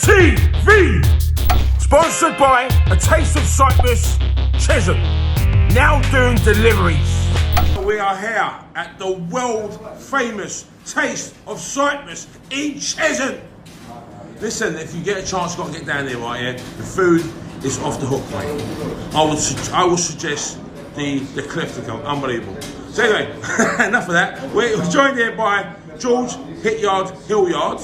TV. Sponsored by A Taste of Cyprus, Chisholm. Now doing deliveries. We are here at the world famous Taste of Cyprus in Chisholm. Listen, if you get a chance, you've got to get down there, right? Yeah, the food is off the hook, mate. I would suggest the Cliff to come. Unbelievable. So anyway, enough of that. We're joined here by George Hithard Hillyard,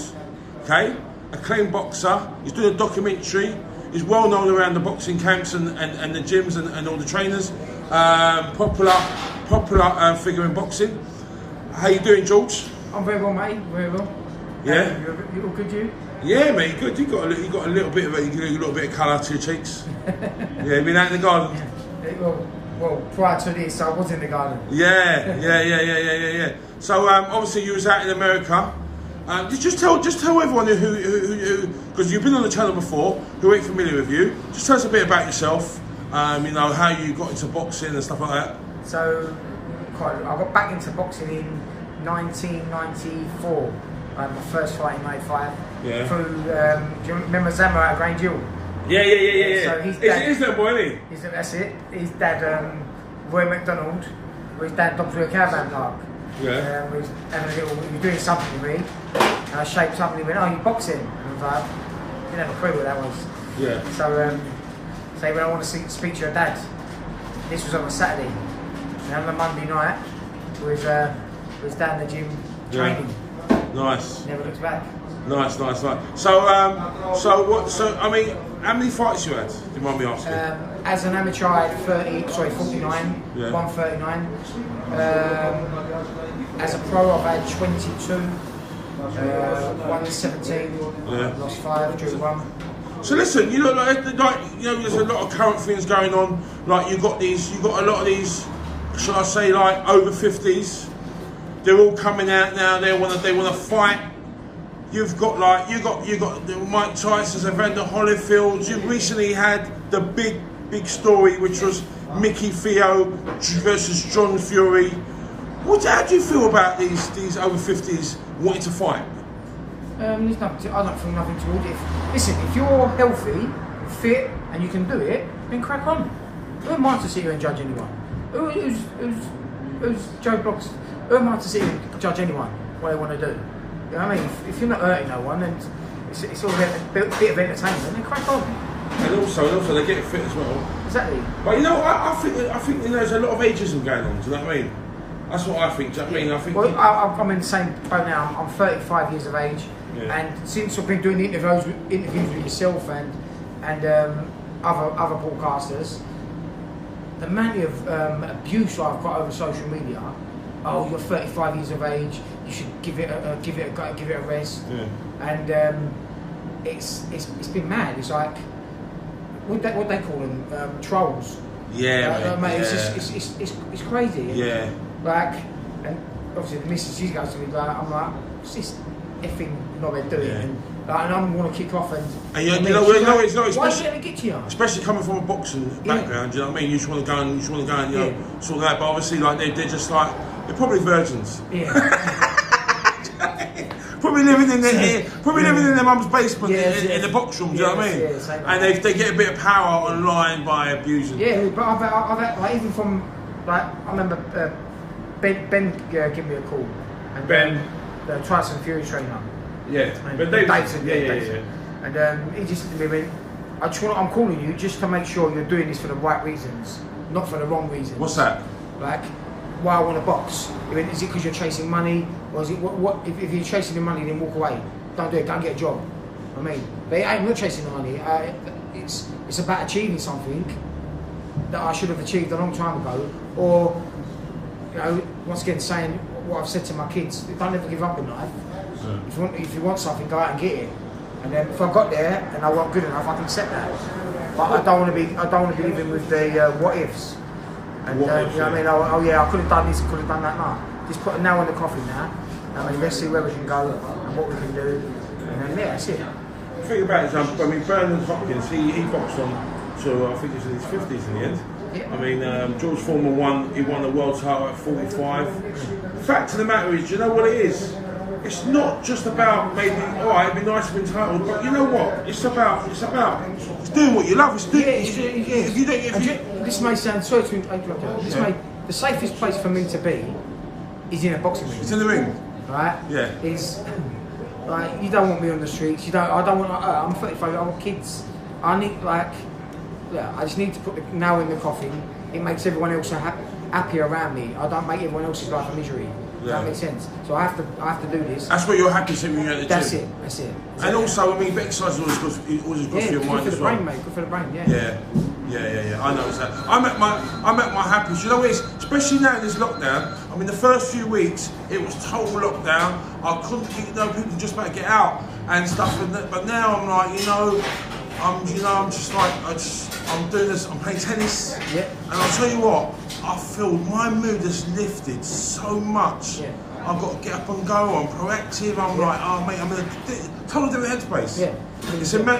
okay, acclaimed boxer. He's doing a documentary. He's well known around the boxing camps and the gyms and all the trainers. Popular figure in boxing. How you doing, George? I'm very well, mate. Very well. Yeah. You all good, you? Yeah, mate. Good. You got a little bit of colour to your cheeks. Yeah, been out in the garden. Well, prior to this, I was in the garden. Yeah. So obviously you was out in America. Just tell everyone who because you've been on the channel before, who ain't familiar with you. Just tell us a bit about yourself. You know how you got into boxing and stuff like that. So, I got back into boxing in 1994. My first fight in 95. Yeah. Through, do you remember Zama at Grange Hill? Yeah. So his dad, he's that boy, isn't he? That's it. His dad, Roy McDonald, his dad dogs through a caravan park. Yeah. We was doing something with me, and I shaped something. He went, "Oh, you boxing?" And I was like, "Didn't have a clue what that was." Yeah. So he went, "I want to speak to your dad." This was on a Saturday, and on the Monday night was down the gym training. Yeah. Nice. Never looked back. Nice. So I mean, how many fights you had? Do you mind me asking? As an amateur, I had 49, yeah. 139. As a pro, I've had 22, 117. Yeah. Lost 5, drew 1. So listen, you know, there's a lot of current things going on. Like you got a lot of these, shall I say, like over 50s. They're all coming out now. They want to fight. You've got the Mike Tyson's, Evander Holyfields. You've recently had the big story, which was Micky Theo versus John Fury. How do you feel about these over 50s wanting to fight? I don't feel nothing toward it. Listen, if you're healthy, fit, and you can do it, then crack on. Who am I to sit here and judge anyone? Who's Joe Bloggs? Who am I to sit here and judge anyone what they want to do? You know what I mean? If you're not hurting no one, then it's all a bit of entertainment, then crack on. And also they get fit as well. Exactly. But you know, I think there's a lot of ageism going on. Do you know what I mean? That's what I think. Do you know what I mean? I think. Well, I'm in the same boat now. I'm 35 years of age, yeah. And since I've been doing the interviews with yourself and other broadcasters, the amount of abuse I've got over social media. Oh, you're 35 years of age. You should give it a rest. Yeah. And it's been mad. It's like what they call them trolls. Yeah, mate. Yeah. It's crazy. Yeah. Like, and obviously the missus, she goes to me like, I'm like, what's this effing knobhead doing? Yeah. And I'm going to kick off and you know, it's not why should it get to you? Especially coming from a boxing background, you know what I mean? You just want to go and you know, sort that. But obviously, like they're just like they're probably virgins. Yeah. Probably living in their mum's basement in the box room. Do you know what I mean? Yeah, and they get a bit of power online by abusing. Yeah, but I've had, like, even from like I remember Ben gave me a call. And Ben, the Tyson Fury trainer. Yeah. And Ben Davidson. Yeah. And he just said to me, I'm calling you just to make sure you're doing this for the right reasons, not for the wrong reasons. What's that? Like, why I want to box? Is it because you're chasing money, or is it what? If you're chasing the money, then walk away. Don't do it. Go and get a job. I mean, I'm not chasing the money. It's about achieving something that I should have achieved a long time ago, or you know, once again saying what I've said to my kids: don't ever give up in life. Yeah. If you want something, go out and get it. And then if I got there and I wasn't good enough, I can accept that. But I don't want to be living with the what ifs. And you know what I mean? I could have done this, I could have done that. No, just put a nail in the coffin now. I mean, let's see where we can go and what we can do. And then that's it. The thing about it is, I mean, Bernard Hopkins, he boxed on to I think it was in his 50s in the end. Yeah. I mean, George Foreman won the world title at 45. The fact of the matter is, do you know what it is? it's not just about maybe, alright, it'd be nice to be entitled, but you know what? It's doing what you love. It's doing. This may sound sorry to interrupt. The safest place for me to be is in a boxing ring. It's in the ring, right? Yeah. Is like you don't want me on the streets. I don't want. I'm 35. I want kids. I need I just need to put the nail in the coffin. It makes everyone else happy around me. I don't make everyone else's life a misery. Does that make sense? So I have to do this. That's what you're happy to when you're at the gym. That's it. And also, I mean, exercise is always good for your mind as well. Good for the brain, mate. Good for the brain. Yeah. I know that. I'm at my happiest. You know what it is? Especially now in this lockdown. I mean, the first few weeks it was total lockdown. I couldn't, people just about to get out and stuff. But now I'm like, I'm just like, I'm doing this. I'm playing tennis. Yeah. And I'll tell you what, I feel my mood has lifted so much. Yeah. I've got to get up and go. I'm proactive. I'm like, oh mate, I'm in a total different headspace. Yeah.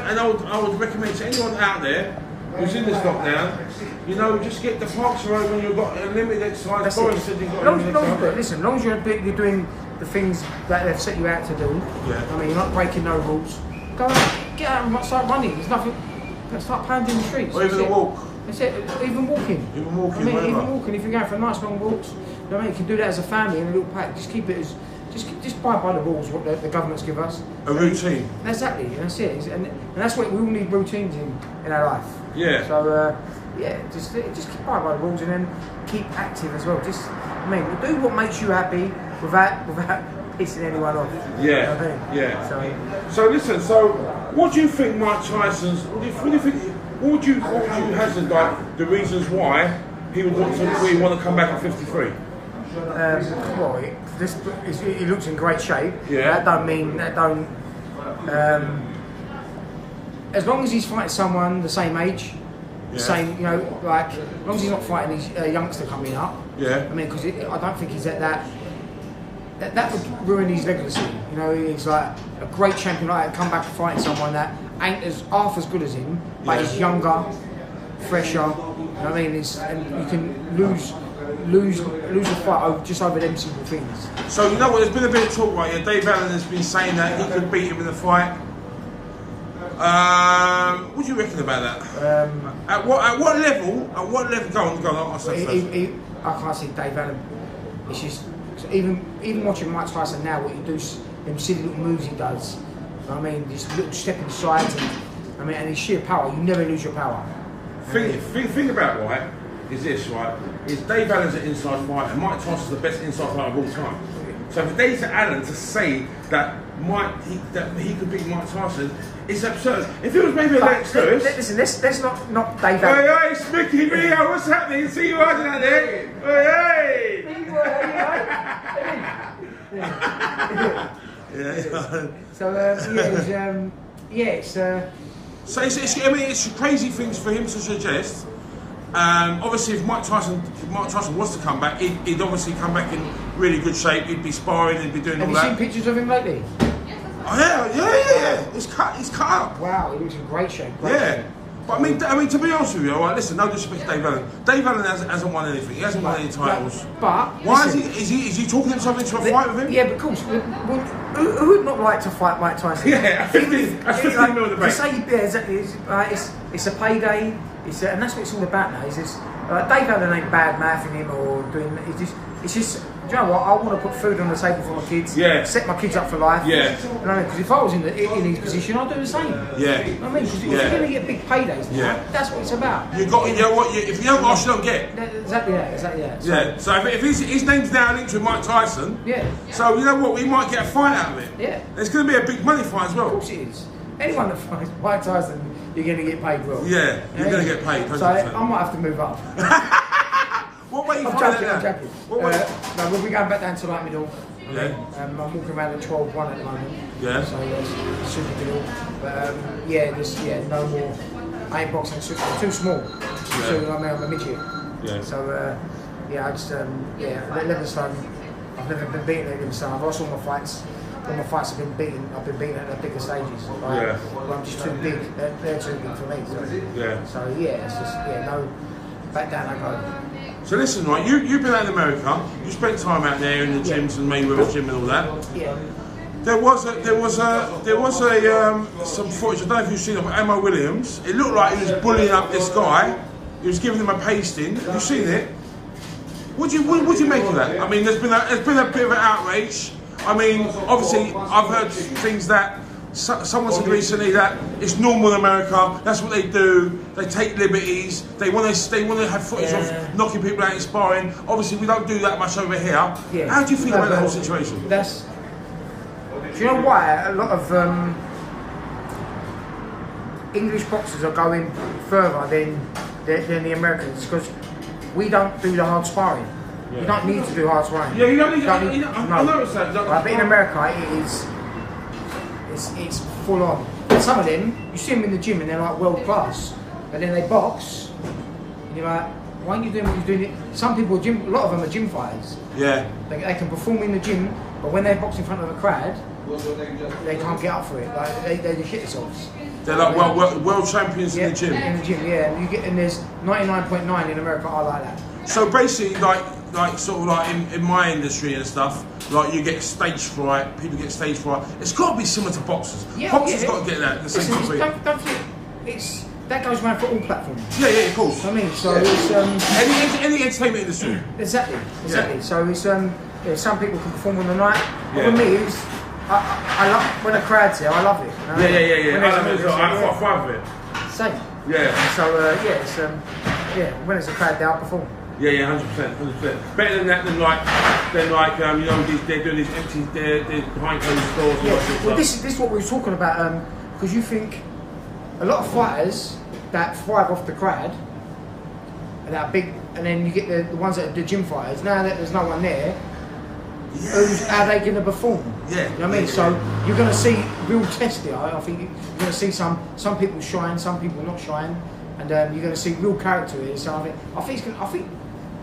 And I would recommend to anyone out there who's in this lockdown, just get the parks are open. You've got a limited exercise. Listen, as long as you're doing the things that they've set you out to do. Yeah. I mean, you're not breaking no rules. Go out, get out and start running. There's nothing. Start pounding the streets. Or even a walk. That's it. Even walking. Even walking. I mean, even walking. If you're going for nice long walks, you can do that as a family in a little pack. Just keep it as, just buy by the rules what the governments give us. A routine. Exactly. That's it. And that's what we all need routines in our life. Yeah. So just keep by the rules and then keep active as well. Do what makes you happy without pissing anyone off. Yeah. You know what I mean? Yeah. So listen. So what do you think Mike Tyson's? What would you hazard like the reasons why he would want to come back at 53? He looks in great shape. Yeah. That don't. As long as he's fighting someone the same age, as long as he's not fighting his youngster coming up. Yeah. I mean, because I don't think he's at that. That would ruin his legacy. He's like a great champion like that, come back and fighting someone that ain't half as good as him, but he's younger, fresher. You know what I mean? And you can lose a fight just over them simple things. So there's been a bit of talk right here. Dave Allen has been saying that he could beat him in a fight. What do you reckon about that? At what level? Go on. I'll say first. I can't see Dave Allen. It's just even watching Mike Tyson now, what he does, them silly little moves he does. You know what I mean? These little stepping sides, and his sheer power. You never lose your power. Thing about right is this right? Is Dave Allen's an inside fighter, and Mike Tyson's the best inside fighter of all time. So for Dave Allen to say that he could beat Mike Tyson, it's absurd. If it was maybe a Lex Lewis. Listen, let's not Dave Allen. Hey, it's Micky Theo, what's happening? See you riding out there. Hey. So it's crazy things for him to suggest. Obviously, if Mike Tyson was to come back, he'd obviously come back in really good shape. He'd be sparring, he'd be doing all that. Have you seen pictures of him lately? Oh yeah. He's cut up. Wow, he looks in great shape. Shape. But I mean, to be honest with you, all right, listen, no disrespect to Dave Allen. Dave Allen hasn't won anything. He hasn't won any titles. But why is he talking himself into a fight with him? Yeah, but of course. Who would not like to fight Mike Tyson? Yeah, that's 15 mil in the bank. Exactly. It's a payday. And that's what it's all about now. It's just, Dave Allen ain't bad mouthing him or doing. It's just. Do you know what? I want to put food on the table for my kids. Yeah. Set my kids up for life. Yeah. You know what I mean? Because if I was in his position, I'd do the same. Yeah. You know what I mean? Because if you're going to get big paydays now, that's what it's about. If you don't ask, you don't get. Exactly that. So if his name's now linked with Mike Tyson. Yeah. So you know what? We might get a fight out of it. Yeah. There's going to be a big money fight as well. Of course it is. Anyone that fights Mike Tyson, you're going to get paid well. Yeah, you're going to get paid. 100%. So I might have to move up. What way you I'm find joking. that? No, we'll be going back down to light middle. Yeah. I'm walking around at 12-1 at the moment. Yeah. So it's super deal. But no more. I ain't boxing too small. I'm a midget. Yeah. So I just 11 stone. I've never been beaten at 11 stone. I've lost all my fights. All my fights have been beaten. I've been beaten at the bigger stages. Right? Yeah. But I'm just too big. They're too big for me. So it's just no. Back down I go. So listen, right, you've been out in America, you spent time out there in the gyms and Mayweather's gym and all that. Yeah. There was some footage. I don't know if you've seen it, but Emma Williams. It looked like he was bullying up this guy. He was giving him a pasting. Have you seen it? What do you make of that? I mean, there's been a bit of an outrage. I mean, obviously, I've heard things that someone said recently that it's normal in America. That's what they do. They take liberties. They want to have footage of knocking people out in sparring. Obviously, we don't do that much over here. Yeah. How do you feel about the whole situation? Do you know why a lot of English boxers are going further than the Americans? Because we don't do the hard sparring. Yeah. You don't need to do hard sparring. Yeah, you don't need. I noticed that. Right, but in America, it's full on. And some of them, you see them in the gym and they're like world class, but then they box, and you're like, why aren't you doing what you're doing? Some people, a lot of them are gym fighters. Yeah. They can perform in the gym, but when they box in front of a crowd, they can't get up for it. Like they just shit themselves. They're like world champions in the gym. In the gym, yeah. And there's 99.9 in America are like that. So basically, like sort of like in my industry and stuff, like you get stage fright. People get stage fright. It's got to be similar to boxers. Yeah, boxers got to get that. The same thing. Don't forget, that goes around for all platforms. Yeah, of course. I mean, so it's any entertainment industry. Exactly. Yeah. So it's some people can perform on the night. But for me, I love when a crowd's here. I love it. Yeah. I love it. I fight with it. Same. Yeah. So it's when it's a crowd, they outperform. Yeah, 100%. Better than that, than like you know, they're doing these empty, they're behind closed doors. Well, this is what we were talking about. Because you think a lot of fighters that thrive off the crowd, and that big, and then you get the ones that are the gym fighters. Now that there's no one there, how are they going to perform? Yeah. You know what I mean? So you're going to see real test there. I think you're going to see some people shine, some people not shine, and you're going to see real character here. So I think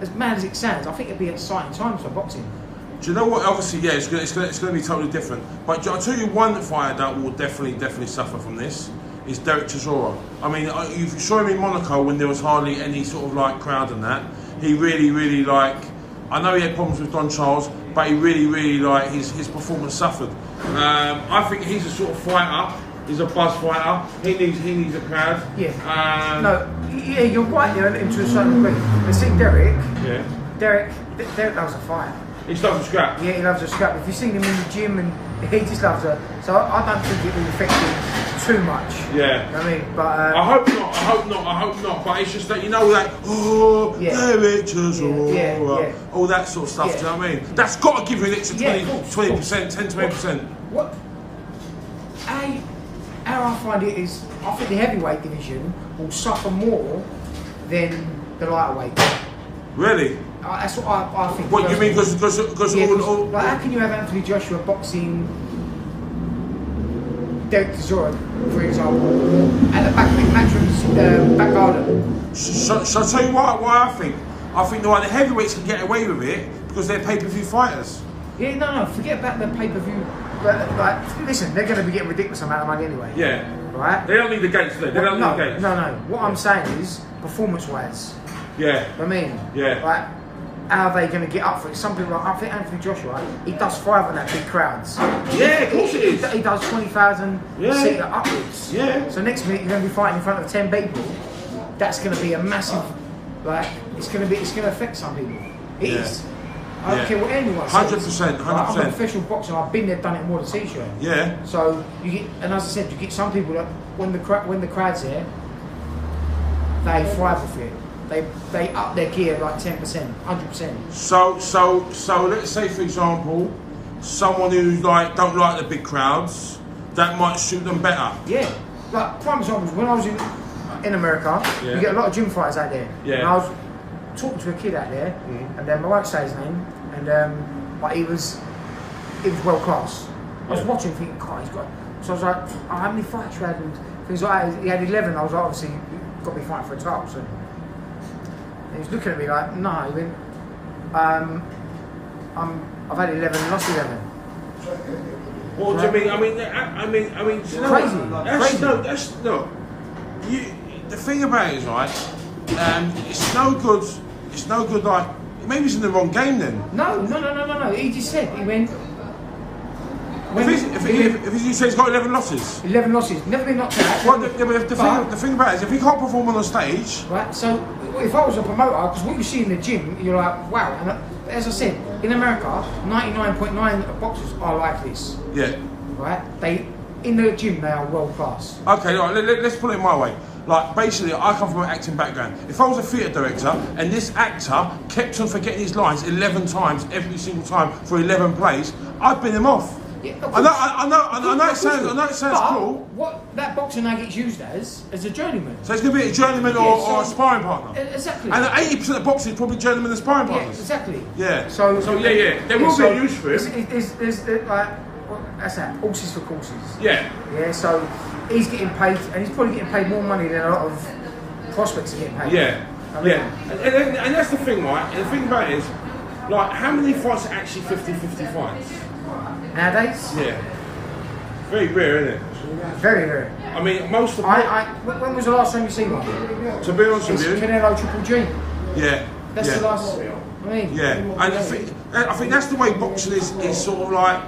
as mad as it sounds, I think it'd be exciting times for boxing. Do you know what? Obviously, yeah, it's going to be totally different. But I'll tell you one fighter that will definitely suffer from this is Derek Chisora. I mean, you saw him in Monaco when there was hardly any sort of like crowd and that. He really like. I know he had problems with Don Charles, but he really like his performance suffered. I think he's a sort of fighter. He's a buzz fighter. He needs a crowd. Yeah. You're right there to a certain degree. But see, Derek loves a fight. He loves a scrap. Yeah, he loves a scrap. If you've seen him in the gym, and he just loves a. So I don't think it will affect him too much. Yeah. I mean, but I hope not. But it's just that you know that Derek Chisora, all that sort of stuff. Do you know what I mean? That's got to give you an extra 20%, 10 to 20%. What? How I find it is, I think the heavyweight division will suffer more than the lightweight. Really? That's what I think. What you mean? Because all like, how can you have Anthony Joshua boxing Derek Chisora, for example, at the back garden? So I'll tell you why I think. I think the heavyweights can get away with it because they're pay-per-view fighters. Yeah, no, forget about the pay-per-view. But like, listen, they're going to be getting a ridiculous amount of money anyway. Yeah. Right? They don't need the gates, do they? They don't need the gates. No. What I'm saying is, performance-wise. Yeah. I mean, like, how are they going to get up for it? Some people, I think Anthony Joshua, he does thrive on that big crowds. Yeah, of course it is. He does 20,000 seater upwards. Yeah. So next minute you're going to be fighting in front of 10 people. That's going to be a massive, like, it's going to affect some people. It is. I don't care what anyone says. 100%. I'm a professional boxer. I've been there, done it more than T-shirt. Yeah. So you get, and as I said, you get some people that when the crowd's there, they thrive with it. They up their gear like 10%, 100%. So let's say, for example, someone who don't like the big crowds, that might suit them better. Yeah. Like prime example, when I was in America, you get a lot of gym fighters out there. Yeah. And I was talking to a kid out there, and I won't say his name, and but he was world class. I was watching, thinking, God, he's got. So I was like, oh, how many fights you had? And things like that. He had 11. I was like, obviously, you've got to be fighting for a title. So he was looking at me like, no. He went, I've had 11, lost 11. What do you mean? I mean, you know crazy. The thing about it is, right? It's no good. It's no good. Like maybe he's in the wrong game then. No. He just said he went. If you say he's got 11 losses. 11 losses, never been knocked out. Well, the thing about it is, if he can't perform on the stage, right. So if I was a promoter, because what you see in the gym, you're like, wow. And as I said, in America, 99.9% of boxers are like this. yeah. Right? In the gym, they are world class. Okay, right, let's put it my way. Like, basically, I come from an acting background. If I was a theatre director and this actor kept on forgetting his lines 11 times every single time for 11 plays, I'd bin him off. Yeah, I know it sounds cool. What that boxer now gets used as a journeyman. So it's going to be a journeyman or a sparring partner. Exactly. And 80% of boxing is probably journeyman and sparring partners. Yeah, exactly. Yeah. So yeah. There will be a use for it. There's like, that's that. Horses for courses. Yeah. Yeah. So he's getting paid, and he's probably getting paid more money than a lot of prospects are getting paid. Yeah. I mean, And that's the thing, right? And the thing about it is, like, how many fights are actually 50-50 fights? Nowadays? Yeah. Very rare, isn't it? Very rare. I mean, most of when was the last time you seen one? to be honest with It's you, Canelo Triple G. yeah. That's the last. I mean, Yeah, and I think that's the way boxing is sort of like.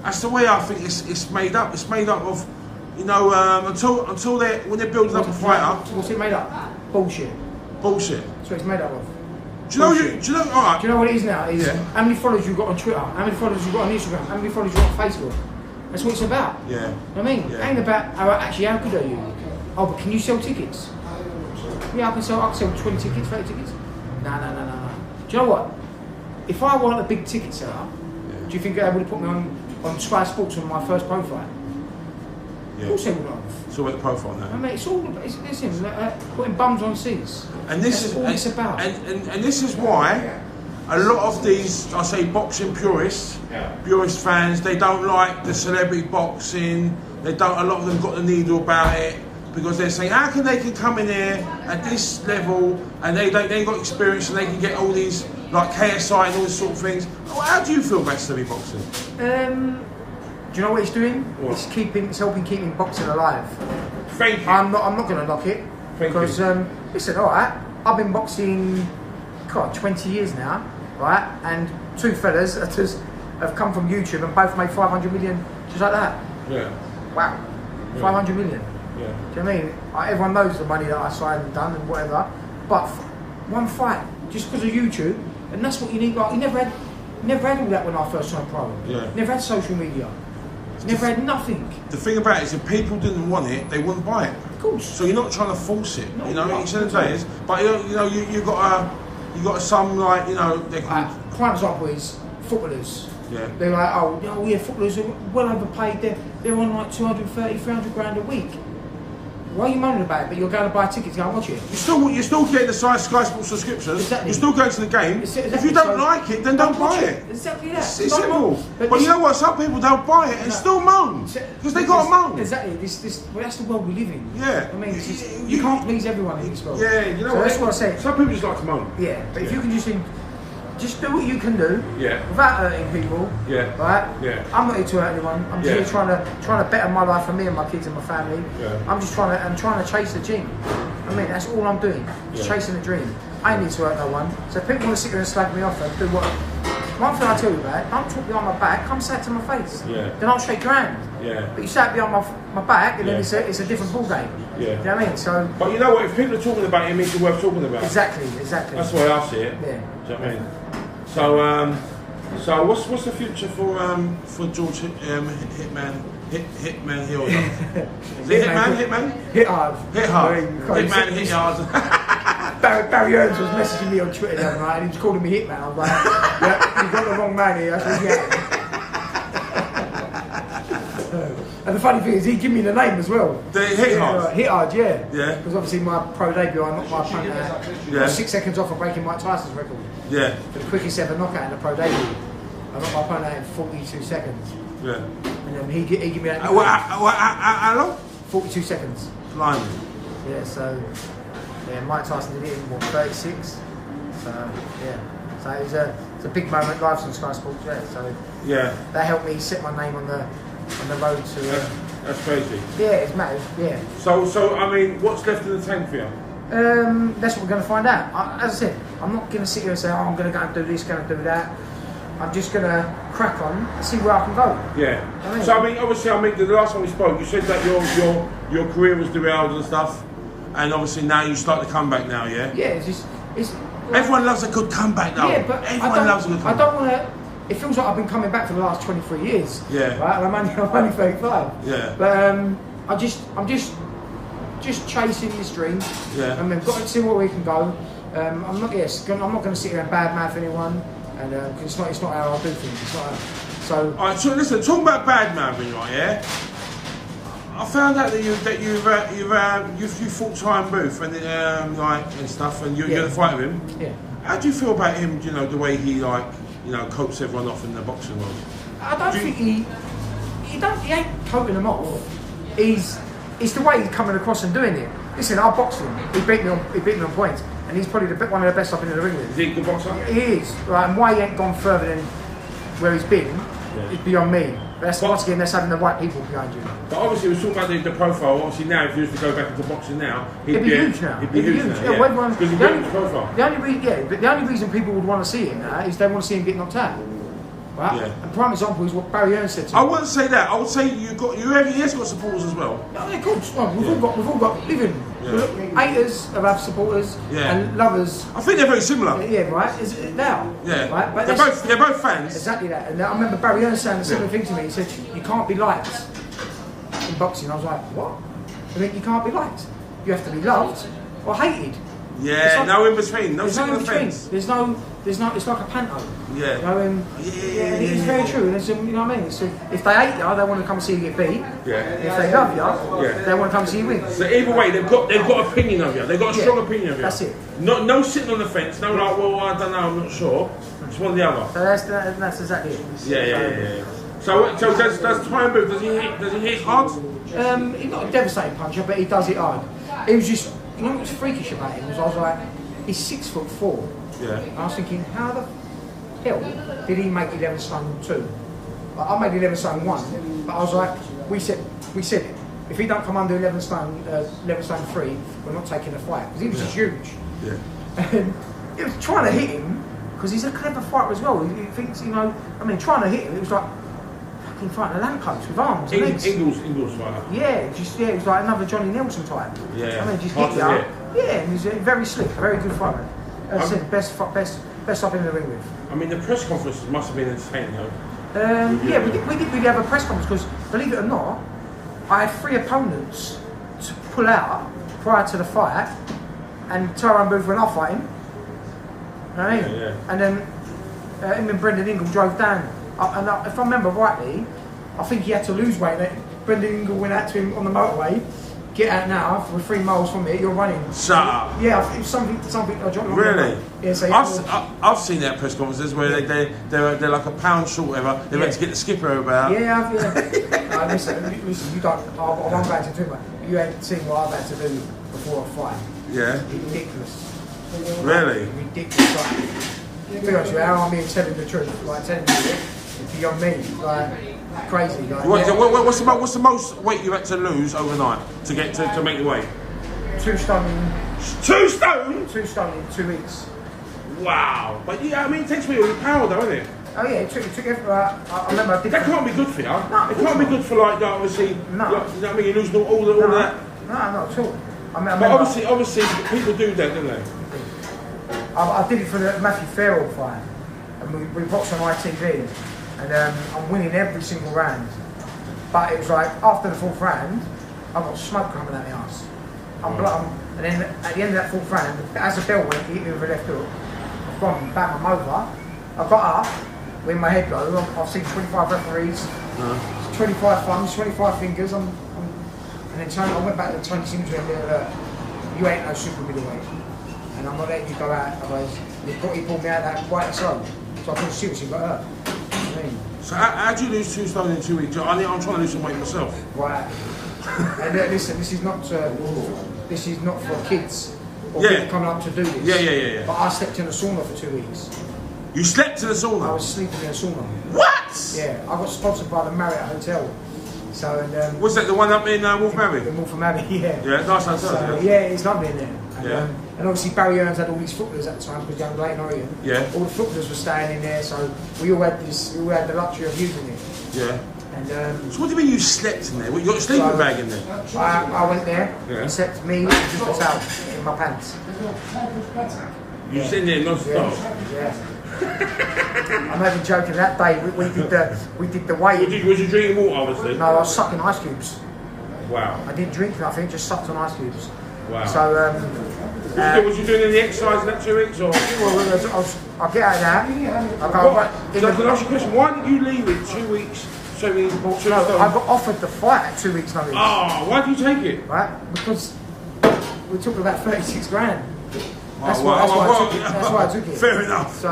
That's the way I think it's made up. It's made up of, you know, until when they're building up a fighter. What's it made up? Bullshit. Bullshit. That's what it's made up of. Do you know? All right. Do you know what it is now? Is Yeah. how many followers you've got on Twitter, how many followers you've got on Instagram, how many followers you've got on Facebook. That's what it's about. Yeah. You know what I mean? Yeah. It ain't about how good are you? Oh, but can you sell tickets? Yeah, I can sell 20 tickets, 30 tickets. No. Do you know what? If I want a big ticket seller, do you think they would have put me on Sky Sports on my first pro fight? Yeah. Of course they would have. It's all about the profile now. I mean, it's all about, listen, putting bums on seats. And this That's is all it's about. And this is why a lot of these, I say, boxing purist fans, they don't like the celebrity boxing. They don't. A lot of them got the needle about it because they're saying, how can they come in here at this level and they ain't got experience and they can get all these like KSI and all these sort of things. Well, how do you feel about celebrity boxing? Do you know what it's doing? What? It's helping keeping boxing alive. Thank you. I'm not going to knock it because listen, all right, I've been boxing 20 years now, right? And two fellas have come from YouTube and both made 500 million just like that. Yeah. Wow, 500 million. Yeah. Do you know what I mean? Everyone knows the money that I signed and done and whatever, but one fight just because of YouTube, and that's what you need. Like, you never had all that when I first turned pro. Yeah. Never had social media. Never had nothing. The thing about it is, if people didn't want it, they wouldn't buy it. Of course. So you're not trying to force it. No, You know, no, each of the days. But you got some like they called. Prime example is footballers. Yeah. They're like, oh yeah, footballers are well overpaid. They're on like 230, 300 grand a week. Why are you moaning about it? But you're going to buy tickets to go and watch it. You're still getting the Sky Sports subscriptions. Exactly. You're still going to the game. Exactly. If you don't like it, then don't buy it. Exactly that. It's simple. But you know what? Some people don't buy it and still moan because they got to moan. Exactly. Well, that's the world we live in. Yeah. I mean, you can't please everyone in this world. Yeah. You know so what? that's what I say. Some people just like to moan. Yeah. But if you can just do what you can do. Yeah. Without hurting people. Yeah. Right. Yeah. I'm not here to hurt anyone. I'm just here trying to better my life for me and my kids and my family. Yeah. I'm trying to chase the dream. I mean, that's all I'm doing. Just chasing the dream. I ain't need to hurt no one. So if people want to sit here and slag me off and do what. One thing I tell you about, don't talk behind my back. Come say it to my face. Yeah. Then I'll shake your hand. Yeah. But you sat behind my back, and then it's a different ball game. Yeah. Do you know what I mean? So. But you know what? If people are talking about it, it means you're worth talking about. Exactly. That's the way I see it. Yeah. Do you know what I mean? So what's the future for George Hitman Hillyard? Is it Hitman? Hithard. Hitman Hillyard. Barry Earns was messaging me on Twitter the other night and he was calling me Hitman. I was like, yeah, you got the wrong man here. That's what he had. And the funny thing is, he gave me the name as well. The Hithard? Hithard, yeah. Yeah. Because obviously my pro debut, I knocked my opponent out. Yeah. I was 6 seconds off of breaking Mike Tyson's record. Yeah. For the quickest ever knockout in the pro debut. I knocked my opponent out in 42 seconds. Yeah. And then he gave me that. How long? 42 seconds. Blimey. Yeah, so Mike Tyson did it in 36. So yeah, so it's a big moment live on Sky Sports. Yeah, so that helped me set my name on the road to. That's crazy. Yeah, it's mad. Yeah. So I mean, what's left in the tank for you? That's what we're going to find out. As I said, I'm not going to sit here and say, I'm going to go and do this, going to do that. I'm just gonna crack on and see where I can go. Yeah. So I mean, obviously, the last time we spoke, you said that your career was derailed and stuff, and obviously now you start the comeback now, yeah. Yeah, it's everyone loves a good comeback, though. Yeah, but everyone loves a good comeback. I don't want to. It feels like I've been coming back for the last 23 years. Yeah. Right. And I'm only 35. Yeah. But I'm just chasing this dream. Yeah. And we've got to see where we can go. I'm not going to sit here and badmouth anyone, and cause it's not how I do things. It's not how, so. All right. So listen, talking about badmouthing, right? Yeah. I found out that you fought Time Booth and and stuff, and you're gonna fight with him. Yeah. How do you feel about him? You know, the way he coats everyone off in the boxing world. I don't think he ain't coating them off. It's the way he's coming across and doing it. Listen, I boxed him. He beat me on points, and he's probably one of the best I've been in the ring with. Is he a good boxer? He is. Right, and why he ain't gone further than where he's been is beyond me. But once again, that's having the right people behind you. But obviously, we're talking about the profile. Obviously, now if he was to go back into boxing now, he'd be huge now. He'd be huge now. Yeah, Because he's got the profile. But the only reason people would want to see him now is they want to see him get knocked out. Right? Yeah. And prime example is what Barry Hearn said to me. I wouldn't say that. I would say he has got supporters as well. No, of course. Well, we've all got living. Yeah. Haters have supporters and lovers. I think they're very similar. Yeah, right. Is it now? Yeah. Right. But they're both fans. Exactly that. And I remember Barry Hearn saying the similar thing to me. He said, "You can't be liked in boxing." I was like, "What?" I mean, you can't be liked. You have to be loved or hated. Yeah. No in between. No single fence. There's no. It's like a panto. Yeah. You know, it's very true. And it's, you know what I mean? So if they hate you, they want to come and see you get beat. Yeah. If they love you, they want to come and see you win. So either way, they've got opinion of you. They've got a strong opinion of you. That's it. No sitting on the fence. No like, well, I don't know, I'm not sure. It's one or the other. So that's exactly it. Yeah. So does Time Booth, does he hit hard? He's not a devastating puncher, but he does it hard. It was just, you know what's freakish about him was I was like, he's 6'4". Yeah. And I was thinking, how the hell did he make 11 stone 2? Like, I made 11 stone 1, but I was like, we said it. If he don't come under 11 stone 3, we're not taking the fight because he was just huge. Yeah. And it was trying to hit him because he's a clever fighter as well. He thinks, trying to hit him. It was like fucking fighting a lamppost with arms and legs. Ingles fighter. Yeah, it was like another Johnny Nelson type. Yeah. Just hit you up. Yeah, and he's very slick, very good fighter. As I said, best I've been in the ring with. I mean, the press conferences must have been entertaining, though. We did really have a press conference because, believe it or not, I had 3 opponents to pull out prior to the fight, and Tyrone Booth went off fighting. You know what I mean? Yeah. And then him and Brendan Ingle drove down. If I remember rightly, I think he had to lose weight. Brendan Ingle went out to him on the motorway. Get out now, we're 3 miles from here, you're running. Shut up. Yeah, it was something I dropped. Really? Yeah, so I've seen that press conferences where they're like a pound short, whatever. They went to get the skipper about. Yeah. Listen, you don't. I won't go into too much. You ain't seen what I've had to do before a fight. Yeah. Ridiculous. Really? Ridiculous. Like, to be honest with you, how I'm being telling the truth, like telling you it's beyond me. Like, crazy. Like, what's the most weight you had to lose overnight to get to make the weight? 2 stone. 2 stone? 2 stone in 2 weeks. Wow. But yeah, I mean, it takes me all your power, though, doesn't it? Oh yeah, it took every. I remember I did. That can't be good for you. No, it can't be good for obviously. No. You know what I mean? You lose all that. No, not at all. But obviously, people do that, don't they? I did it for the Matthew Farrell fight, and we boxed on ITV, and I'm winning every single round. But it was like after the 4th round, I got smoke coming out my ass. And then at the end of that 4th round, as the bell went, he hit me with a left hook. I've gone back him over. I got up, when my head go. I've seen 25 referees, 25 thumbs, 25 fingers. And then I went back to Tony Sims and you ain't no super middleweight. And I'm not letting you go out, otherwise he pulled me out that right side. So I couldn't seriously got hurt. So how do you lose 2 stone in 2 weeks? I'm trying to lose some weight myself. Right. And listen, this is not for kids or people coming up to do this. Yeah. But I slept in a sauna for 2 weeks. You slept in a sauna? I was sleeping in a sauna. What? Yeah, I got sponsored by the Marriott Hotel. So was that the one up in Wolf Abbey? In Wolf Abbey, yeah. Yeah, nice hotel. Yeah, it's lovely in there. And obviously Barry Earns had all these footballers at the time because young Leighton Orient. Yeah. All the footballers were staying in there, so we all had the luxury of using it. Yeah. And so what do you mean you slept in there? What, you got a sleeping bag in there? I went there and slept me just a towel in my pants. You was in there non-stop? Yeah. I'm not even joking. That day we did the weight. Was you drinking water, obviously? No, I was sucking ice cubes. Wow. I didn't drink nothing, just sucked on ice cubes. Wow. So was you doing any exercise in that 2 weeks or? Well, I'll get out of that. I go right. So can I ask you a question? Why did you leave it 2 weeks? So many. I got offered the fight at 2 weeks notice. Why did you take it? Right, because we're talking about 36 grand. That's why I took it. Fair enough. So,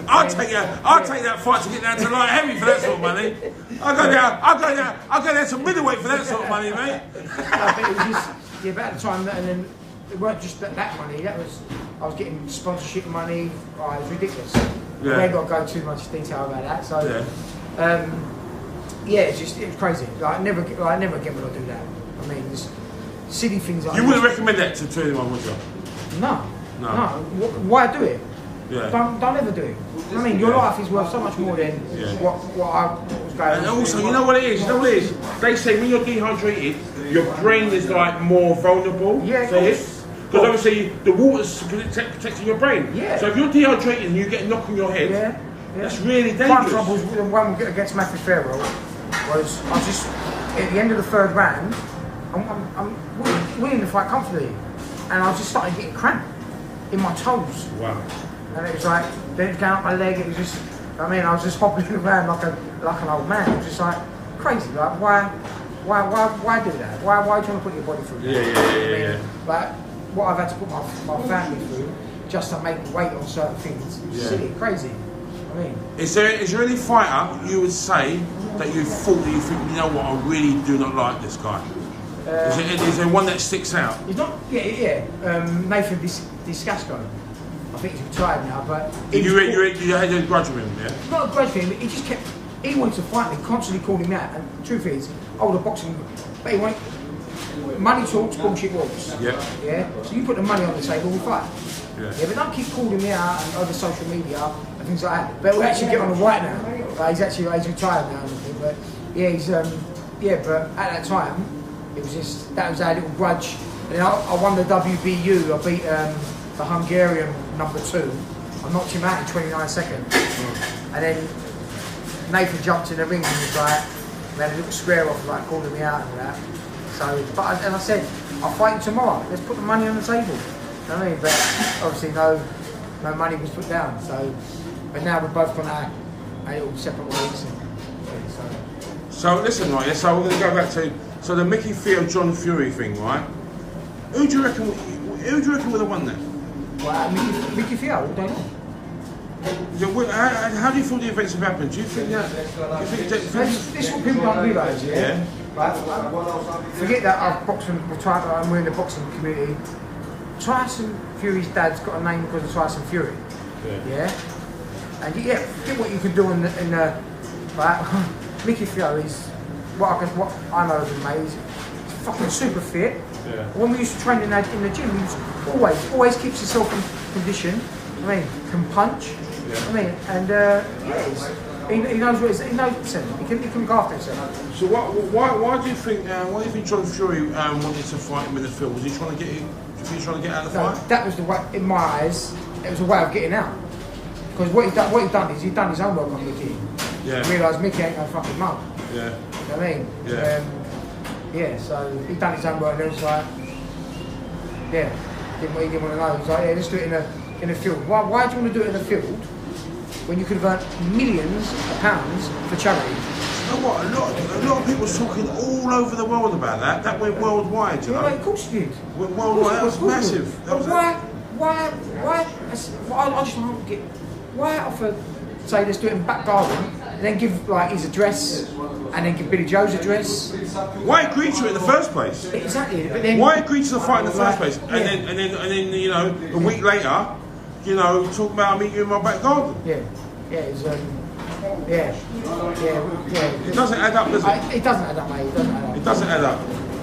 I'll take that fight to get down to light heavy for that sort of money. I'll go down to middleweight for that sort of money, mate. But it was just about the time and then it weren't just that money. I was getting sponsorship money. It was ridiculous. Yeah. I ain't got to go too much detail about that. So it was crazy. Like never again will I do that. I mean, just silly things. You wouldn't recommend that to anyone, would you? No. Why do it? Yeah. Don't ever do it. I mean, your life is worth so much more than what was going on. And also, you know what it is? They say when you're dehydrated, your brain is like more vulnerable. Yeah, because obviously the water's protecting your brain. Yeah. So if you're dehydrated and you get a knock on your head, that's really dangerous. My trouble with the one against Matthew Farrell was I was just at the end of the third round, I'm winning the fight comfortably, and I was just starting getting cramp in my toes. Wow. And it was like, then it came up my leg, it was just, I was just hobbling around like an old man. It was just like, crazy, like, why do that? Why do you want to put your body through that? Yeah. Like, what I've had to put my family through, just to make weight on certain things, silly, crazy. I mean. Is there any fighter you would say that you thought that you think, you know what, I really do not like this guy? Is there one that sticks out? He's not, Nathan Discasco. I think he's retired now, but... You had a grudge with him, yeah? Not a grudge with him, he just kept... He wanted to fight me, constantly called him out, and the truth is, the boxing... But he wanted... Money talks, bullshit walks. Yeah? So you put the money on the table, we fight. Yeah, but don't keep calling me out and over social media and things like that. But we actually get on the right now. He's retired now and everything, but he's... but at that time, it was just... That was our little grudge. And I won the WBU, I beat... the Hungarian #2, I knocked him out in 29 seconds. And then Nathan jumped in the ring and was like, we had a little square off, like calling me out and that. So, and I said, I'll fight you tomorrow, let's put the money on the table. You know what I mean? But obviously no money was put down. So, but now we've both gone our little separate ways. So listen, right, so we're going to go back to the Micky Theo John Fury thing, right? Who do you reckon would have won that? Well, Micky Theo, all day long. How do you feel the events have happened? Do you think that? This is what people don't realise, yeah? Forget that I've boxed and we're in the boxing community. Tyson Fury's dad's got a name because of Tyson Fury. Yeah? And forget what you can do in the right? Micky Theo is what I know of him, mate. He's fucking super fit. Yeah. When we used to train in the gym, he was always keeps himself in condition. I mean, can punch. Yeah. I mean, and he knows what he knows. He can look after himself. So why do you think John Fury wanted to fight him in the field? Was he trying to get him? Was he trying to get out of the fight? That was the way. In my eyes, it was a way of getting out. Because what he done is he done his homework on Micky. Yeah. He realised Micky ain't no fucking mug. Yeah. You know what I mean? Yeah. So he done his homework and it was like, he didn't want to know. He was like, let's do it in a field. Why do you want to do it in a field when you could have earned millions of pounds for charity? You know what? A lot of people was talking all over the world about that. That went worldwide, you know? Of course it did. Went worldwide. That was massive. Why? I just don't get. Why offer, say, let's do it in back garden, and then give like his address, and then give Billy Joe's address? Why agree to it in the first place? Exactly. But then why agree to the fight in the first place? And then you know, a week later, you know, talk about meeting you in my back garden. It doesn't add up, does it? It doesn't add up, mate. It doesn't add up. It doesn't add up.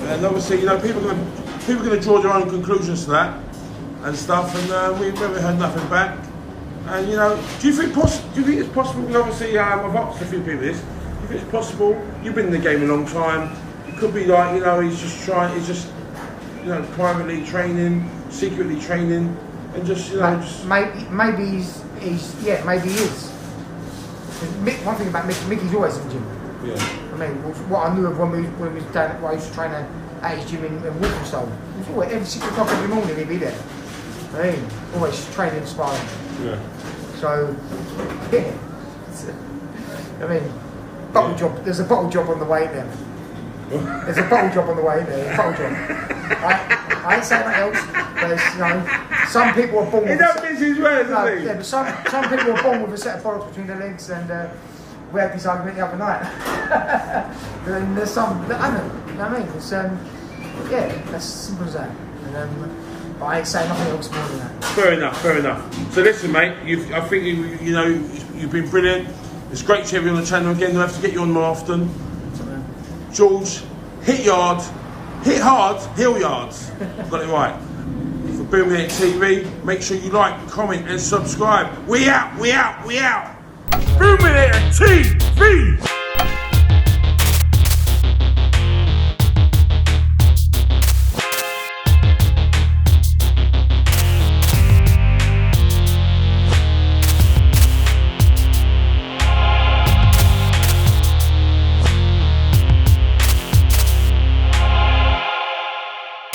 And obviously, you know, people are going to people are going to draw their own conclusions to that and stuff, and we've never heard nothing back. And you know, do you think it's possible? Because obviously, I've asked a few people this. Do you think it's possible? You've been in the game a long time. It could be like, you know, he's just, you know, privately training, secretly training, and just, you know, maybe he's maybe he is. One thing about Micky's always in the gym. Yeah. I mean, what I knew of when we was down, when I used to train at his gym in Walthamstow, it was always every 6 o'clock every morning he'd be there. I mean, always training, sparring. Yeah. So, yeah. I mean, bottle job. There's a bottle job on the way in there. There's a bottle job on the way in there. A bottle job. I ain't saying that else. But you know, some people are born. He don't miss his words, does he? Yeah, but some people are born with a set of bottles between their legs, and we had this argument the other night. And there's some that haven't. You know what I mean? It's yeah, that's simple as that. And, but I ain't saying nothing else more than that. Fair enough. So listen, mate. I think you know you've been brilliant. It's great to have you on the channel again. We'll have to get you on more often. George Hithard Hillyard. Got it right. For Boom It TV. Make sure you like, comment, and subscribe. We out. Boom It TV.